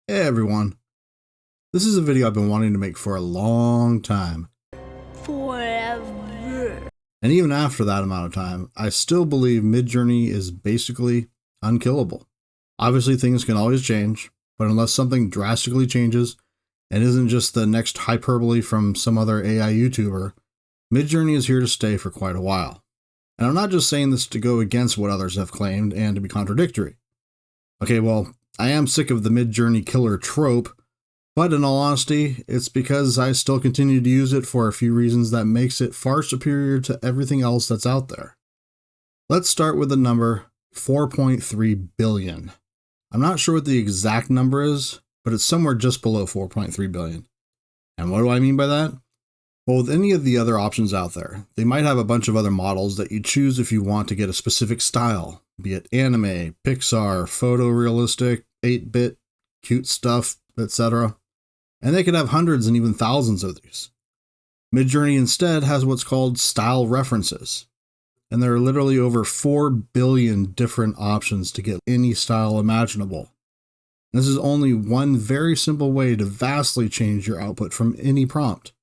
Hey everyone, this is a video I've been wanting to make for a long time. Forever. And even after that amount of time, I still believe Midjourney is basically unkillable. Obviously things can always change, but unless something drastically changes and isn't just the next hyperbole from some other AI YouTuber, Midjourney is here to stay for quite a while. And I'm not just saying this to go against what others have claimed and to be contradictory. Okay, well, I am sick of the Midjourney killer trope, but in all honesty, it's because I still continue to use it for a few reasons that makes it far superior to everything else that's out there. Let's start with the number 4.3 billion. I'm not sure what the exact number is, but it's somewhere just below 4.3 billion. And what do I mean by that? Well, with any of the other options out there, they might have a bunch of other models that you choose if you want to get a specific style, be it anime, Pixar, photorealistic, 8-bit, cute stuff, etc. And they could have hundreds and even thousands of these. Midjourney instead has what's called style references. And there are literally over 4 billion different options to get any style imaginable. This is only one very simple way to vastly change your output from any prompt.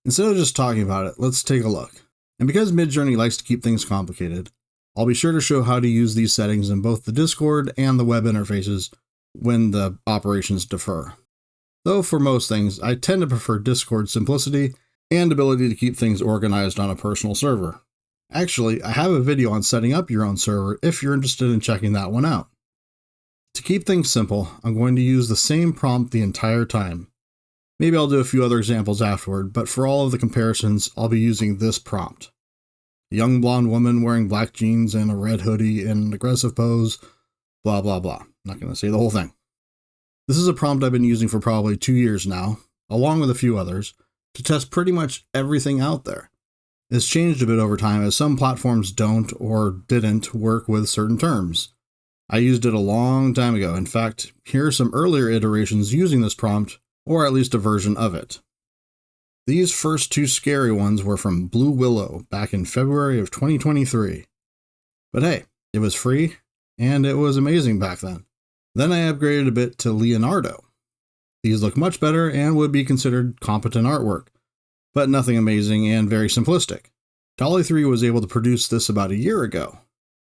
Instead of just talking about it, let's take a look. And because Midjourney likes to keep things complicated, I'll be sure to show how to use these settings in both the Discord and the web interfaces when the operations differ. Though for most things, I tend to prefer Discord's simplicity and ability to keep things organized on a personal server. Actually, I have a video on setting up your own server if you're interested in checking that one out. To keep things simple, I'm going to use the same prompt the entire time. Maybe I'll do a few other examples afterward, but for all of the comparisons, I'll be using this prompt. A young blonde woman wearing black jeans and a red hoodie in an aggressive pose, blah blah blah. Not going to say the whole thing. This is a prompt I've been using for probably 2 years now, along with a few others, to test pretty much everything out there. It's changed a bit over time as some platforms don't or didn't work with certain terms. I used it a long time ago. In fact, here are some earlier iterations using this prompt, or at least a version of it. These first two scary ones were from Blue Willow back in February of 2023. But hey, it was free, and it was amazing back then. Then I upgraded a bit to Leonardo. These look much better and would be considered competent artwork, but nothing amazing and very simplistic. DALL-E 3 was able to produce this about a year ago.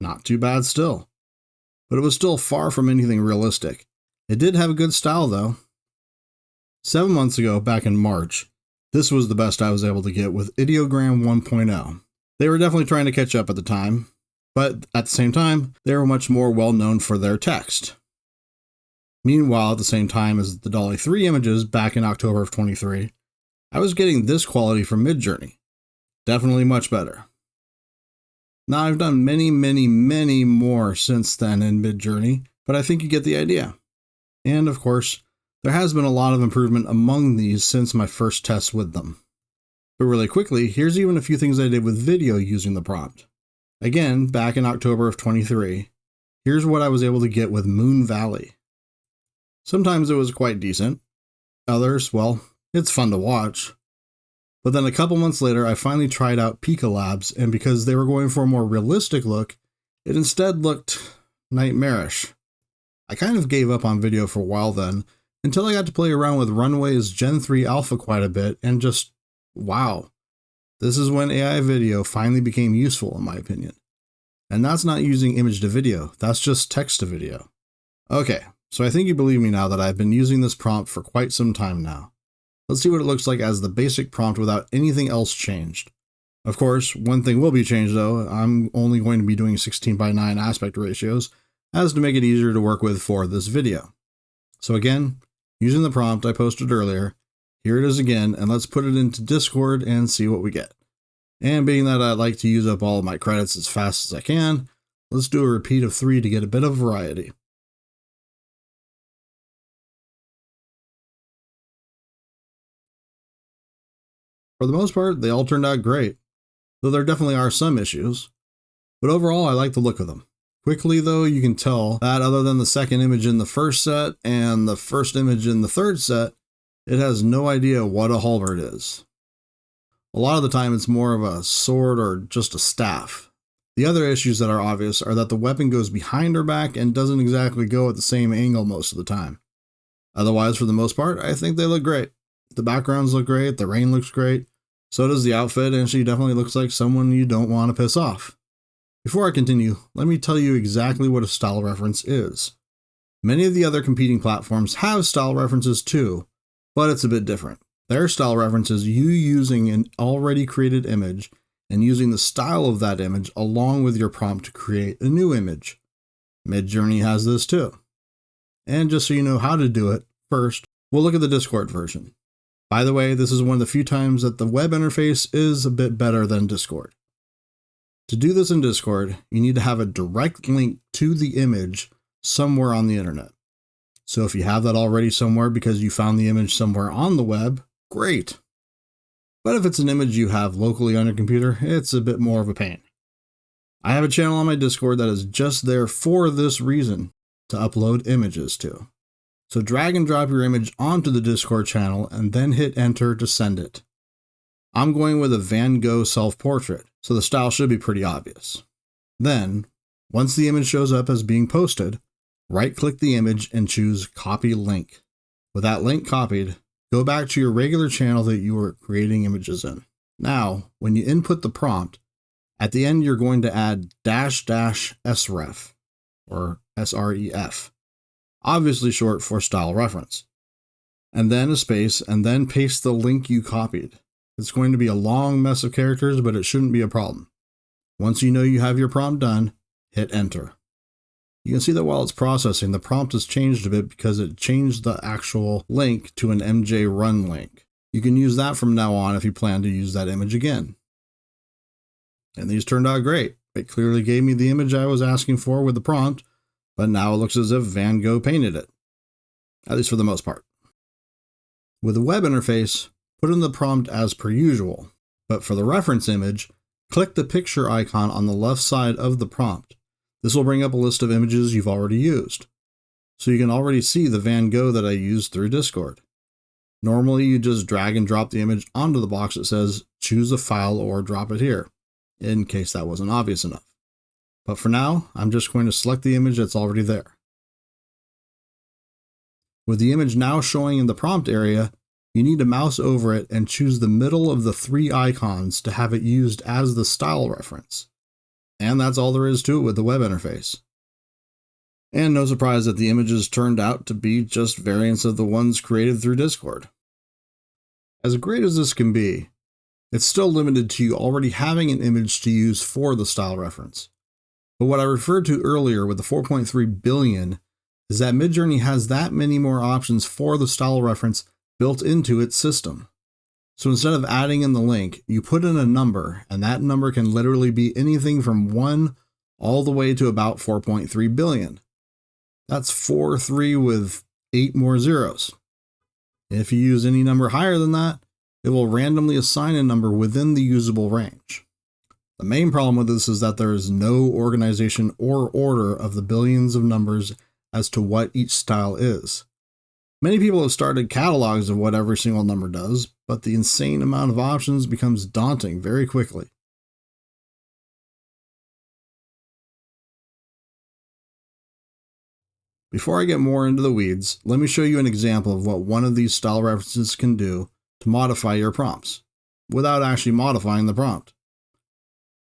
Not too bad still. But it was still far from anything realistic. It did have a good style though. 7 months ago, back in March, this was the best I was able to get with Ideogram 1.0. They were definitely trying to catch up at the time, but at the same time, they were much more well known for their text. Meanwhile, at the same time as the DALL-E 3 images back in October of 23, I was getting this quality from Midjourney. Definitely much better. Now, I've done many more since then in Midjourney, but I think you get the idea. And of course, there has been a lot of improvement among these since my first test with them. But really quickly, here's even a few things I did with video using the prompt. Again, back in October of 23, here's what I was able to get with Moon Valley. Sometimes it was quite decent. Others, well, it's fun to watch. But then a couple months later, I finally tried out Pika Labs, and because they were going for a more realistic look, it instead looked nightmarish. I kind of gave up on video for a while then, until I got to play around with Runway's Gen 3 Alpha quite a bit, and just, wow. This is when AI video finally became useful in my opinion. And that's not using image to video, that's just text to video. Okay, so I think you believe me now that I've been using this prompt for quite some time now. Let's see what it looks like as the basic prompt without anything else changed. Of course, one thing will be changed though, I'm only going to be doing 16:9 aspect ratios, as to make it easier to work with for this video. So again, using the prompt I posted earlier, here it is again, and let's put it into Discord and see what we get. And being that I like to use up all of my credits as fast as I can, let's do a repeat of 3 to get a bit of variety. For the most part, they all turned out great, though there definitely are some issues. But overall, I like the look of them. Quickly though, you can tell that other than the second image in the first set and the first image in the third set, it has no idea what a halberd is. A lot of the time it's more of a sword or just a staff. The other issues that are obvious are that the weapon goes behind her back and doesn't exactly go at the same angle most of the time. Otherwise, for the most part, I think they look great. The backgrounds look great, the rain looks great, so does the outfit, and she definitely looks like someone you don't want to piss off. Before I continue, let me tell you exactly what a style reference is. Many of the other competing platforms have style references too, but it's a bit different. Their style reference is you using an already created image and using the style of that image along with your prompt to create a new image. Midjourney has this too. And just so you know how to do it, first, we'll look at the Discord version. By the way, this is one of the few times that the web interface is a bit better than Discord. To do this in Discord, you need to have a direct link to the image somewhere on the internet. So if you have that already somewhere because you found the image somewhere on the web, great. But if it's an image you have locally on your computer, it's a bit more of a pain. I have a channel on my Discord that is just there for this reason, to upload images to. So drag and drop your image onto the Discord channel and then hit enter to send it. I'm going with a Van Gogh self-portrait, so the style should be pretty obvious. Then, once the image shows up as being posted, right-click the image and choose Copy Link. With that link copied, go back to your regular channel that you were creating images in. Now, when you input the prompt, at the end you're going to add --SREF, or SREF, obviously short for style reference, and then a space, and then paste the link you copied. It's going to be a long mess of characters, but it shouldn't be a problem. Once you know you have your prompt done, hit enter. You can see that while it's processing, the prompt has changed a bit because it changed the actual link to an MJ run link. You can use that from now on if you plan to use that image again. And these turned out great. It clearly gave me the image I was asking for with the prompt, but now it looks as if Van Gogh painted it. At least for the most part. With the web interface, put in the prompt as per usual, but for the reference image, click the picture icon on the left side of the prompt. This will bring up a list of images you've already used. So you can already see the Van Gogh that I used through Discord. Normally you just drag and drop the image onto the box that says choose a file or drop it here, in case that wasn't obvious enough. But for now, I'm just going to select the image that's already there. With the image now showing in the prompt area, you need to mouse over it and choose the middle of the three icons to have it used as the style reference. And that's all there is to it with the web interface. And no surprise that the images turned out to be just variants of the ones created through Discord. As great as this can be, it's still limited to you already having an image to use for the style reference. But what I referred to earlier with the 4.3 billion is that Midjourney has that many more options for the style reference built into its system. So instead of adding in the link, you put in a number, and that number can literally be anything from 1 all the way to about 4.3 billion. That's 4 with 8 more zeros. If you use any number higher than that, it will randomly assign a number within the usable range. The main problem with this is that there is no organization or order of the billions of numbers as to what each style is. Many people have started catalogs of what every single number does, but the insane amount of options becomes daunting very quickly. Before I get more into the weeds, let me show you an example of what one of these style references can do to modify your prompts, without actually modifying the prompt.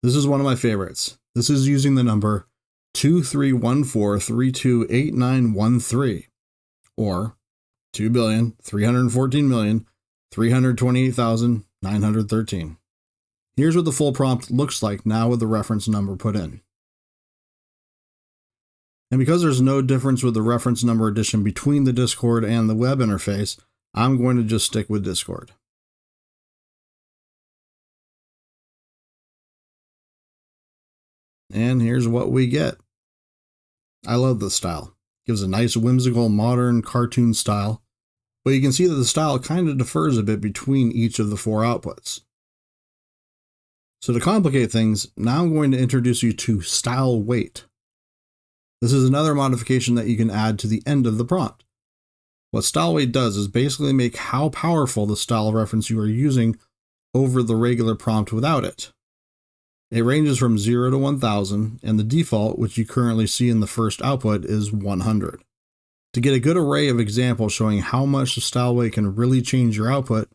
This is one of my favorites. This is using the number 2314328913, or 2,314,328,913. Here's what the full prompt looks like now with the reference number put in. And because there's no difference with the reference number addition between the Discord and the web interface, I'm going to just stick with Discord. And here's what we get. I love this style. It gives a nice whimsical modern cartoon style, but you can see that the style kind of differs a bit between each of the four outputs. So to complicate things, now I'm going to introduce you to style weight. This is another modification that you can add to the end of the prompt. What style weight does is basically make how powerful the style reference you are using over the regular prompt without it. It ranges from 0 to 1000, and the default, which you currently see in the first output, is 100. To get a good array of examples showing how much the style weight can really change your output,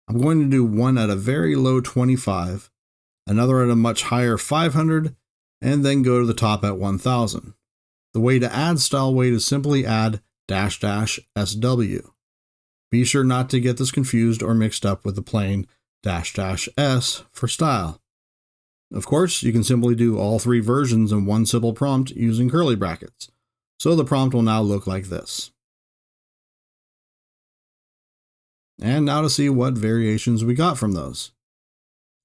I'm going to do one at a very low 25, another at a much higher 500, and then go to the top at 1000. The way to add style weight is simply add --SW. Be sure not to get this confused or mixed up with the plain --S for style. Of course, you can simply do all three versions in one simple prompt using curly brackets. So the prompt will now look like this. And now to see what variations we got from those.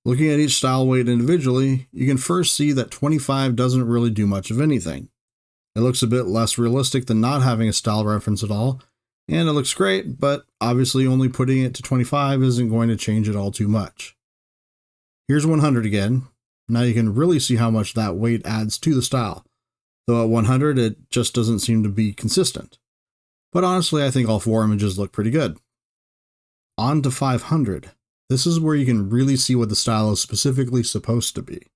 Looking at each style weight individually, you can first see that 25 doesn't really do much of anything. It looks a bit less realistic than not having a style reference at all, and it looks great, but obviously only putting it to 25 isn't going to change it all too much. Here's 100 again. Now you can really see how much that weight adds to the style, though at 100 it just doesn't seem to be consistent. But honestly, I think all four images look pretty good. On to 500. This is where you can really see what the style is specifically supposed to be.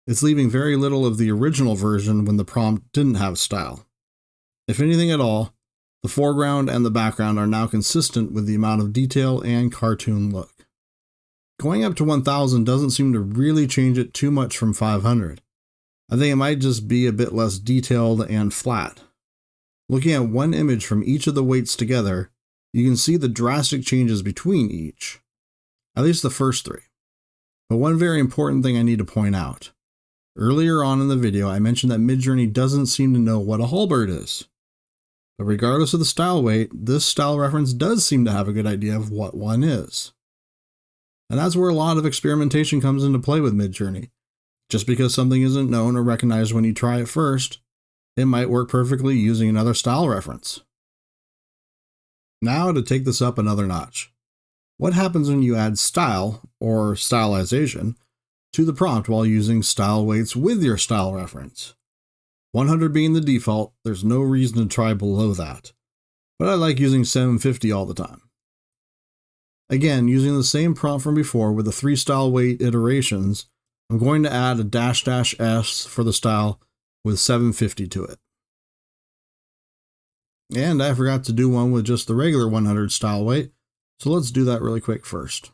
It's leaving very little of the original version when the prompt didn't have style. If anything at all, the foreground and the background are now consistent with the amount of detail and cartoon look. Going up to 1000 doesn't seem to really change it too much from 500. I think it might just be a bit less detailed and flat. Looking at one image from each of the weights together, you can see the drastic changes between each. At least the first three. But one very important thing I need to point out. Earlier on in the video, I mentioned that Midjourney doesn't seem to know what a halberd is. But regardless of the style weight, this style reference does seem to have a good idea of what one is. And that's where a lot of experimentation comes into play with Midjourney. Just because something isn't known or recognized when you try it first, it might work perfectly using another style reference. Now to take this up another notch. What happens when you add style, or stylization, to the prompt while using style weights with your style reference? 100 being the default, there's no reason to try below that, but I like using 750 all the time. Again, using the same prompt from before with the 3 style weight iterations, I'm going to add a --S for the style with 750 to it. And I forgot to do one with just the regular 100 style weight, so let's do that really quick first.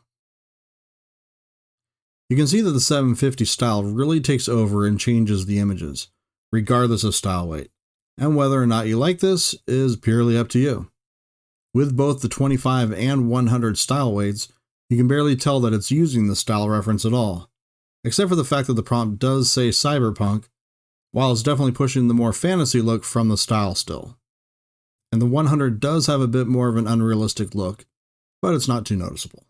You can see that the 750 style really takes over and changes the images, regardless of style weight, and whether or not you like this is purely up to you. With both the 25 and 100 style weights, you can barely tell that it's using the style reference at all, except for the fact that the prompt does say cyberpunk, while it's definitely pushing the more fantasy look from the style still. And the 100 does have a bit more of an unrealistic look, but it's not too noticeable.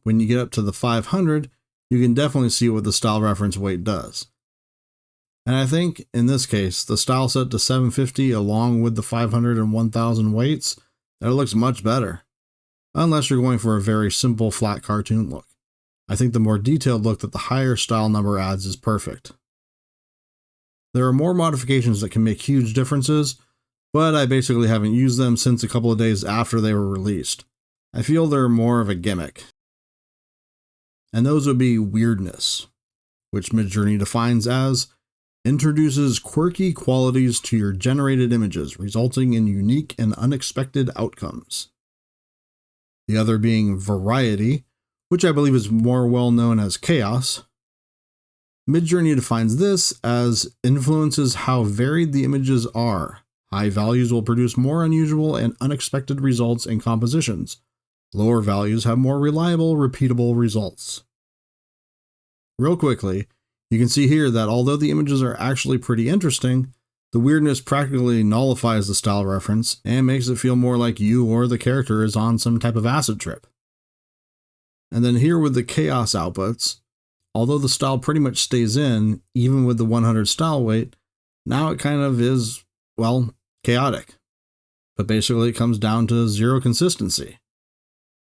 When you get up to the 500, you can definitely see what the style reference weight does. And I think, in this case, the style set to 750 along with the 500 and 1000 weights, that looks much better. Unless you're going for a very simple flat cartoon look. I think the more detailed look that the higher style number adds is perfect. There are more modifications that can make huge differences, but I basically haven't used them since a couple of days after they were released. I feel they're more of a gimmick. And those would be weirdness, which Midjourney defines as introduces quirky qualities to your generated images, resulting in unique and unexpected outcomes. The other being variety, which I believe is more well known as chaos. Midjourney defines this as influences how varied the images are. High values will produce more unusual and unexpected results in compositions. Lower values have more reliable, repeatable results. Real quickly, you can see here that although the images are actually pretty interesting, the weirdness practically nullifies the style reference and makes it feel more like you or the character is on some type of acid trip. And then here with the chaos outputs, although the style pretty much stays in, even with the 100 style weight, now it kind of is, well, chaotic. But basically it comes down to zero consistency.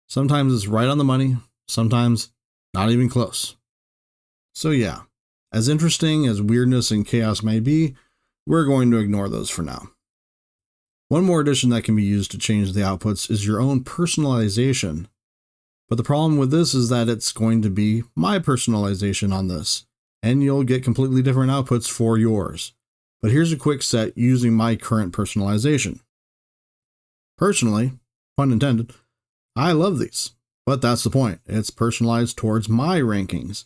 Sometimes it's right on the money, sometimes not even close. So yeah, as interesting as weirdness and chaos may be, we're going to ignore those for now. One more addition that can be used to change the outputs is your own personalization. But the problem with this is that it's going to be my personalization on this, and you'll get completely different outputs for yours. But here's a quick set using my current personalization. Personally, pun intended, I love these, but that's the point. It's personalized towards my rankings,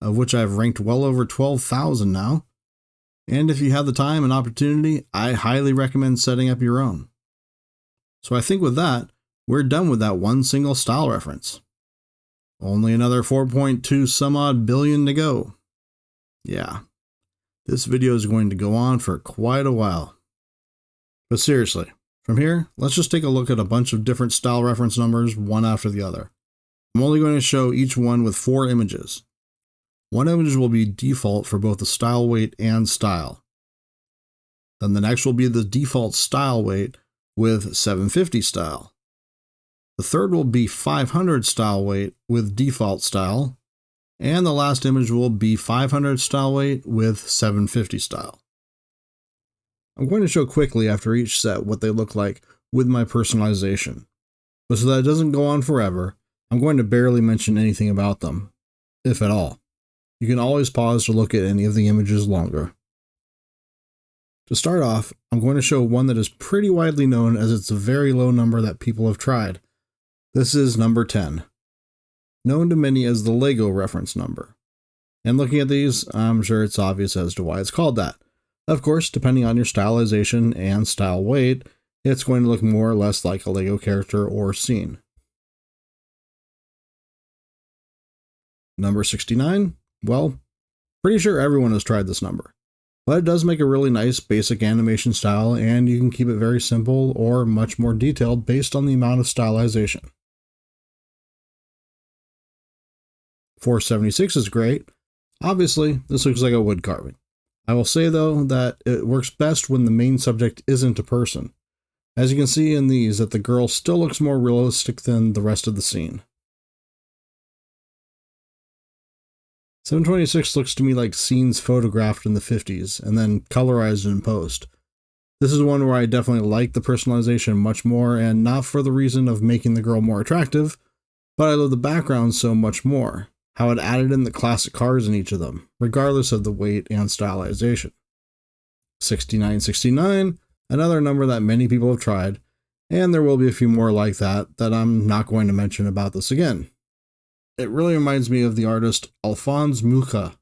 of which I've ranked well over 12,000 now. And if you have the time and opportunity, I highly recommend setting up your own. So I think with that, we're done with that one single style reference. Only another 4.2 some odd billion to go. Yeah, this video is going to go on for quite a while. But seriously, from here, let's just take a look at a bunch of different style reference numbers, one after the other. I'm only going to show each one with 4 images. One image will be default for both the style weight and style. Then the next will be the default style weight with 750 style. The third will be 500 style weight with default style. And the last image will be 500 style weight with 750 style. I'm going to show quickly after each set what they look like with my personalization. But so that it doesn't go on forever, I'm going to barely mention anything about them, if at all. You can always pause to look at any of the images longer. To start off, I'm going to show one that is pretty widely known as it's a very low number that people have tried. This is number 10, known to many as the Lego reference number. And looking at these, I'm sure it's obvious as to why it's called that. Of course, depending on your stylization and style weight, it's going to look more or less like a Lego character or scene. Number 69. Well, pretty sure everyone has tried this number, but it does make a really nice basic animation style, and you can keep it very simple or much more detailed based on the amount of stylization. 476 is great. Obviously, this looks like a wood carving. I will say though that it works best when the main subject isn't a person. As you can see in these, that the girl still looks more realistic than the rest of the scene. 726 looks to me like scenes photographed in the 50s and then colorized in post. This is one where I definitely like the personalization much more, and not for the reason of making the girl more attractive, but I love the background so much more, how it added in the classic cars in each of them, regardless of the weight and stylization. 6969, another number that many people have tried, and there will be a few more like that I'm not going to mention about this again. It really reminds me of the artist Alphonse Mucha.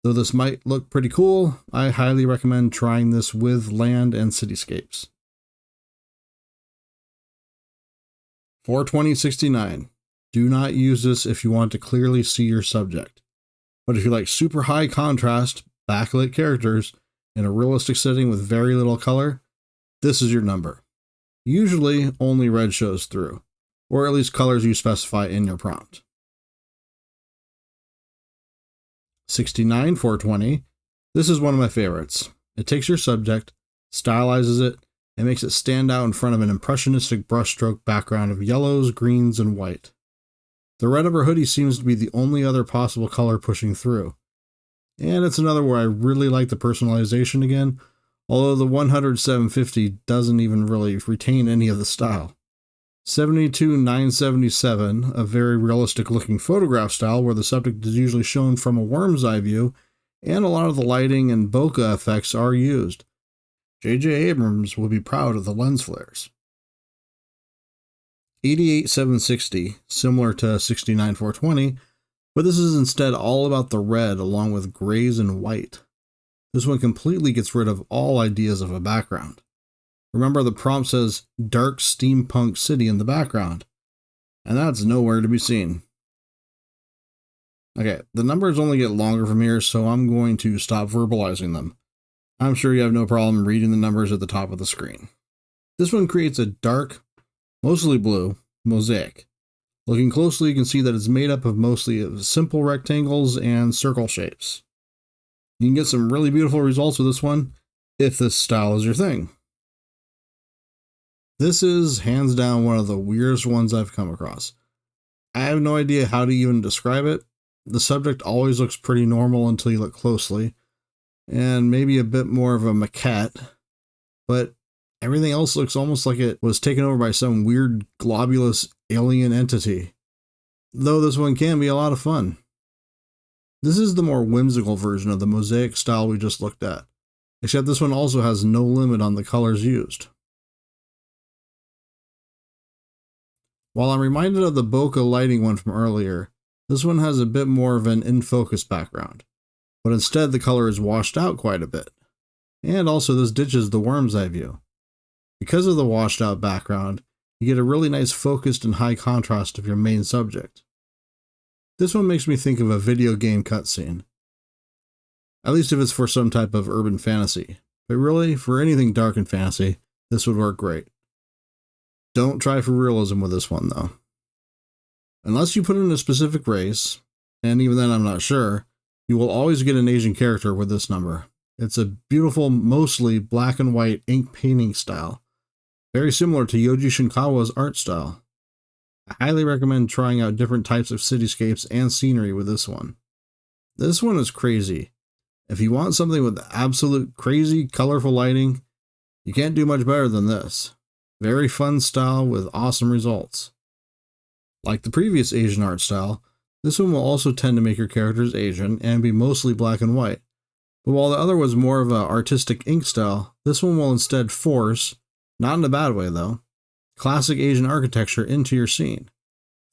Though this might look pretty cool, I highly recommend trying this with land and cityscapes. 42069. Do not use this if you want to clearly see your subject. But if you like super high contrast, backlit characters in a realistic setting with very little color, this is your number. Usually only red shows through, or at least colors you specify in your prompt. 69-420. This is one of my favorites. It takes your subject, stylizes it, and makes it stand out in front of an impressionistic brushstroke background of yellows, greens, and white. The red of her hoodie seems to be the only other possible color pushing through. And it's another where I really like the personalization again, although the 100-750 doesn't even really retain any of the style. 72-977, a very realistic looking photograph style where the subject is usually shown from a worm's eye view, and a lot of the lighting and bokeh effects are used. J.J. Abrams would be proud of the lens flares. 88-760, similar to 69-420, but this is instead all about the red along with grays and white. This one completely gets rid of all ideas of a background. Remember, the prompt says dark steampunk city in the background, and that's nowhere to be seen. Okay, the numbers only get longer from here, so I'm going to stop verbalizing them. I'm sure you have no problem reading the numbers at the top of the screen. This one creates a dark, mostly blue, mosaic. Looking closely, you can see that it's made up of mostly simple rectangles and circle shapes. You can get some really beautiful results with this one, if this style is your thing. This is hands down one of the weirdest ones I've come across. I have no idea how to even describe it. The subject always looks pretty normal until you look closely, and maybe a bit more of a maquette, but everything else looks almost like it was taken over by some weird globulous alien entity, though this one can be a lot of fun. This is the more whimsical version of the mosaic style we just looked at. except this one also has no limit on the colors used. While I'm reminded of the bokeh lighting one from earlier, this one has a bit more of an in-focus background, but instead the color is washed out quite a bit. And also this ditches the worm's eye view. Because of the washed out background, you get a really nice focused and high contrast of your main subject. This one makes me think of a video game cutscene. At least if it's for some type of urban fantasy. But really, for anything dark and fantasy, this would work great. Don't try for realism with this one though. Unless you put in a specific race, and even then I'm not sure, you will always get an Asian character with this number. It's a beautiful, mostly black and white ink painting style. Very similar to Yoji Shinkawa's art style. I highly recommend trying out different types of cityscapes and scenery with this one. This one is crazy. If you want something with absolute crazy, colorful lighting, you can't do much better than this. Very fun style with awesome results. Like the previous Asian art style, this one will also tend to make your characters Asian and be mostly black and white. But while the other was more of an artistic ink style, this one will instead force, not in a bad way though, classic Asian architecture into your scene.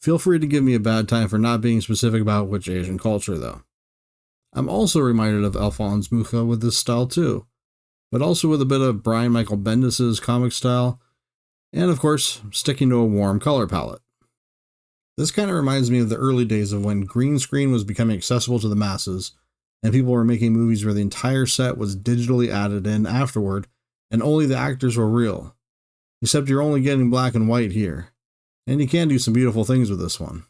Feel free to give me a bad time for not being specific about which Asian culture though. I'm also reminded of Alphonse Mucha with this style too, but also with a bit of Brian Michael Bendis' comic style, and of course, sticking to a warm color palette. This kind of reminds me of the early days of when green screen was becoming accessible to the masses, and people were making movies where the entire set was digitally added in afterward, and only the actors were real. Except you're only getting black and white here, and you can do some beautiful things with this one.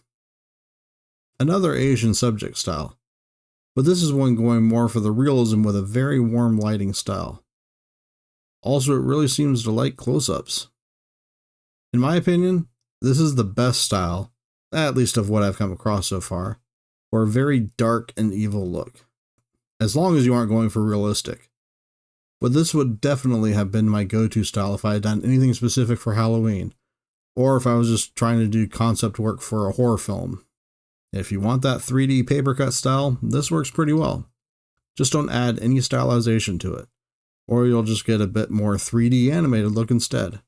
Another Asian subject style, but this is one going more for the realism with a very warm lighting style. Also, it really seems to like close-ups. In my opinion, this is the best style, at least of what I've come across so far, for a very dark and evil look. As long as you aren't going for realistic. But this would definitely have been my go-to style if I had done anything specific for Halloween, or if I was just trying to do concept work for a horror film. If you want that 3D paper cut style, this works pretty well. Just don't add any stylization to it, or you'll just get a bit more 3D animated look instead.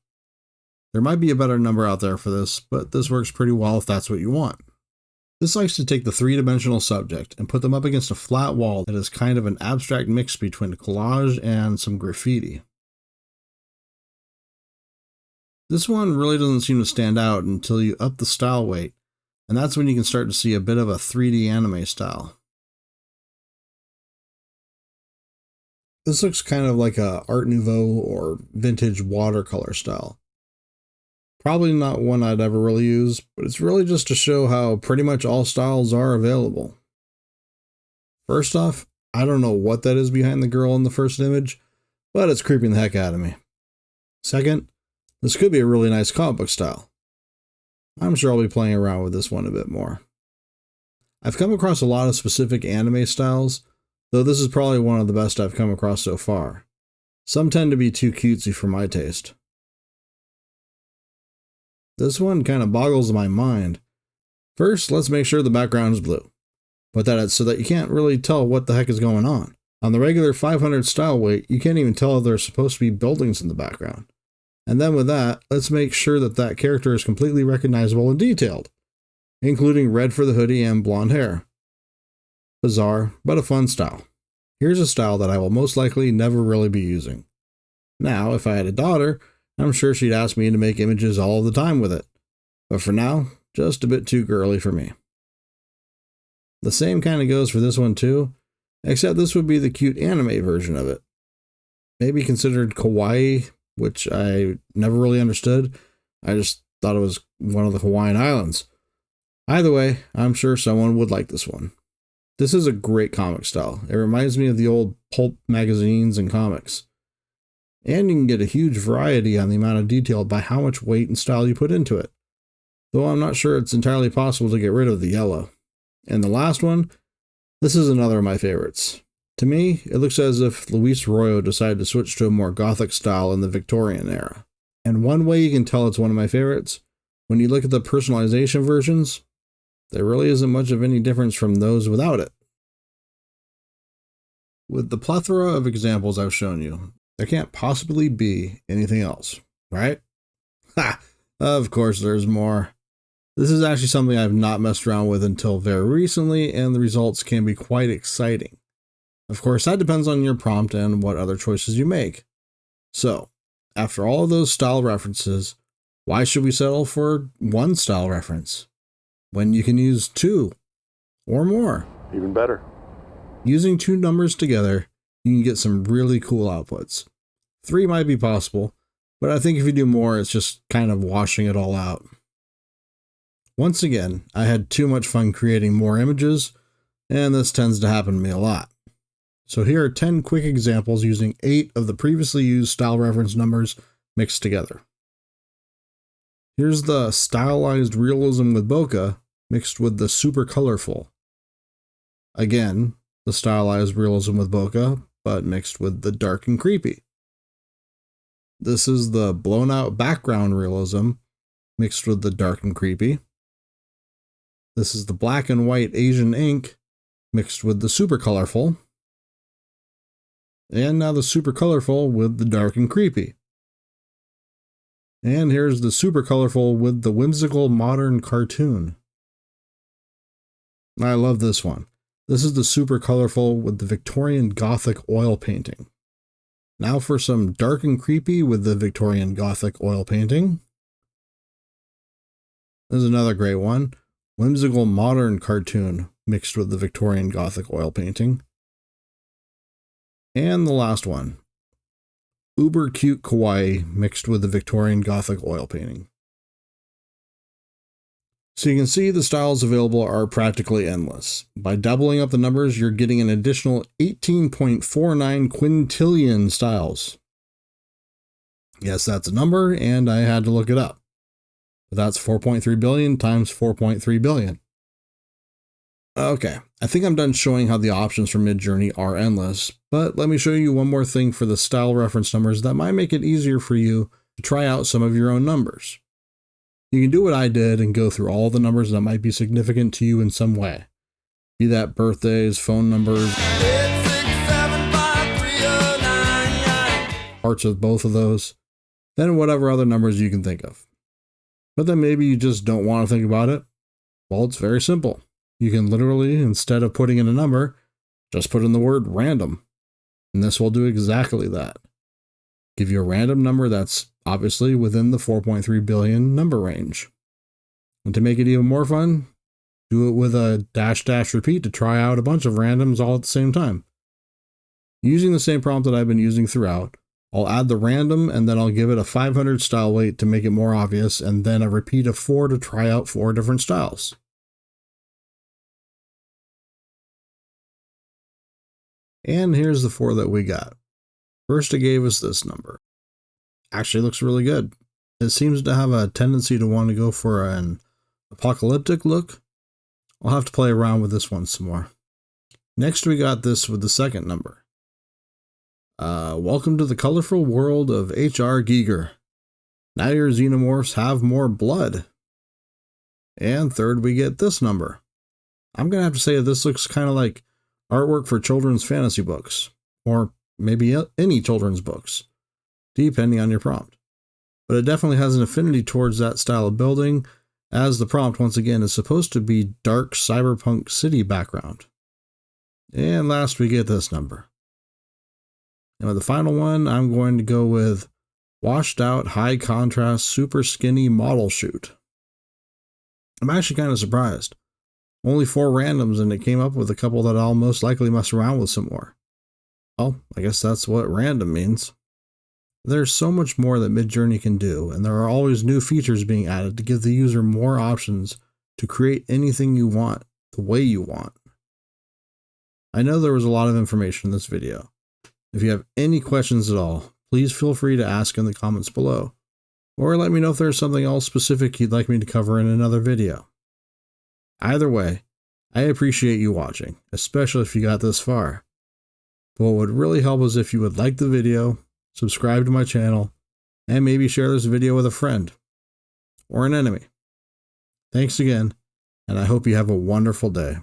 There might be a better number out there for this, but this works pretty well if that's what you want. This likes to take the three-dimensional subject and put them up against a flat wall that is kind of an abstract mix between collage and some graffiti. This one really doesn't seem to stand out until you up the style weight, and that's when you can start to see a bit of a 3D anime style. This looks kind of like a Art Nouveau or vintage watercolor style. Probably not one I'd ever really use, but it's really just to show how pretty much all styles are available. First off, I don't know what that is behind the girl in the first image, but it's creeping the heck out of me. Second, this could be a really nice comic book style. I'm sure I'll be playing around with this one a bit more. I've come across a lot of specific anime styles, though this is probably one of the best I've come across so far. Some tend to be too cutesy for my taste. This one kind of boggles my mind. First, let's make sure the background is blue, but that it's so that you can't really tell what the heck is going on. On the regular 500 style weight, you can't even tell if there's supposed to be buildings in the background. And then with that, let's make sure that that character is completely recognizable and detailed, including red for the hoodie and blonde hair. Bizarre, but a fun style. Here's a style that I will most likely never really be using. Now, if I had a daughter, I'm sure she'd ask me to make images all the time with it. But for now, just a bit too girly for me. The same kind of goes for this one too, except this would be the cute anime version of it. Maybe considered kawaii, which I never really understood. I just thought it was one of the Hawaiian Islands. Either way, I'm sure someone would like this one. This is a great comic style. It reminds me of the old pulp magazines and comics. And you can get a huge variety on the amount of detail by how much weight and style you put into it. Though I'm not sure it's entirely possible to get rid of the yellow. And the last one, this is another of my favorites. To me, it looks as if Luis Royo decided to switch to a more gothic style in the Victorian era. And one way you can tell it's one of my favorites, when you look at the personalization versions, there really isn't much of any difference from those without it. With the plethora of examples I've shown you, there can't possibly be anything else, right? Ha! Of course there's more. This is actually something I've not messed around with until very recently, and the results can be quite exciting. Of course, that depends on your prompt and what other choices you make. So, after all of those style references, why should we settle for one style reference when you can use two or more? Even better. Using two numbers together, you can get some really cool outputs. 3 might be possible, but I think if you do more, it's just kind of washing it all out. Once again, I had too much fun creating more images, and this tends to happen to me a lot. So here are 10 quick examples using 8 of the previously used style reference numbers mixed together. Here's the stylized realism with bokeh mixed with the super colorful. Again, the stylized realism with bokeh, but mixed with the dark and creepy. This is the blown out background realism mixed with the dark and creepy. This is the black and white Asian ink mixed with the super colorful. And now the super colorful with the dark and creepy. And here's the super colorful with the whimsical modern cartoon. I love this one. This is the super colorful with the Victorian Gothic oil painting. Now for some dark and creepy with the Victorian Gothic oil painting. There's another great one. Whimsical modern cartoon mixed with the Victorian Gothic oil painting. And the last one. Uber cute kawaii mixed with the Victorian Gothic oil painting. So you can see the styles available are practically endless. By doubling up the numbers, you're getting an additional 18.49 quintillion styles. Yes, that's a number, and I had to look it up. But that's 4.3 billion times 4.3 billion. Okay, I think I'm done showing how the options for Midjourney are endless, but let me show you one more thing for the style reference numbers that might make it easier for you to try out some of your own numbers. You can do what I did and go through all the numbers that might be significant to you in some way. Be that birthdays, phone numbers, parts of both of those, then whatever other numbers you can think of. But then maybe you just don't want to think about it. Well, it's very simple. You can literally, instead of putting in a number, just put in the word random. And this will do exactly that. Give you a random number that's obviously within the 4.3 billion number range. And to make it even more fun, do it with a -- repeat to try out a bunch of randoms all at the same time. Using the same prompt that I've been using throughout, I'll add the random and then I'll give it a 500 style weight to make it more obvious, and then a repeat of 4 to try out 4 different styles. And here's the 4 that we got. First, it gave us this number. Actually looks really good. It seems to have a tendency to want to go for an apocalyptic look. I'll have to play around with this one some more. Next, we got this with the second number. Welcome to the colorful world of H.R. Giger. Now your xenomorphs have more blood. And third, we get this number. I'm going to have to say that this looks kind of like artwork for children's fantasy books, or maybe any children's books, depending on your prompt. But it definitely has an affinity towards that style of building, as the prompt, once again, is supposed to be dark cyberpunk city background. And last, we get this number. And with the final one, I'm going to go with washed out, high contrast, super skinny model shoot. I'm actually kind of surprised. Only 4 randoms, and it came up with a couple that I'll most likely mess around with some more. Well, I guess that's what random means. There's so much more that Midjourney can do, and there are always new features being added to give the user more options to create anything you want, the way you want. I know there was a lot of information in this video. If you have any questions at all, please feel free to ask in the comments below, or let me know if there's something else specific you'd like me to cover in another video. Either way, I appreciate you watching, especially if you got this far. But what would really help is if you would like the video, subscribe to my channel, and maybe share this video with a friend or an enemy. Thanks again, and I hope you have a wonderful day.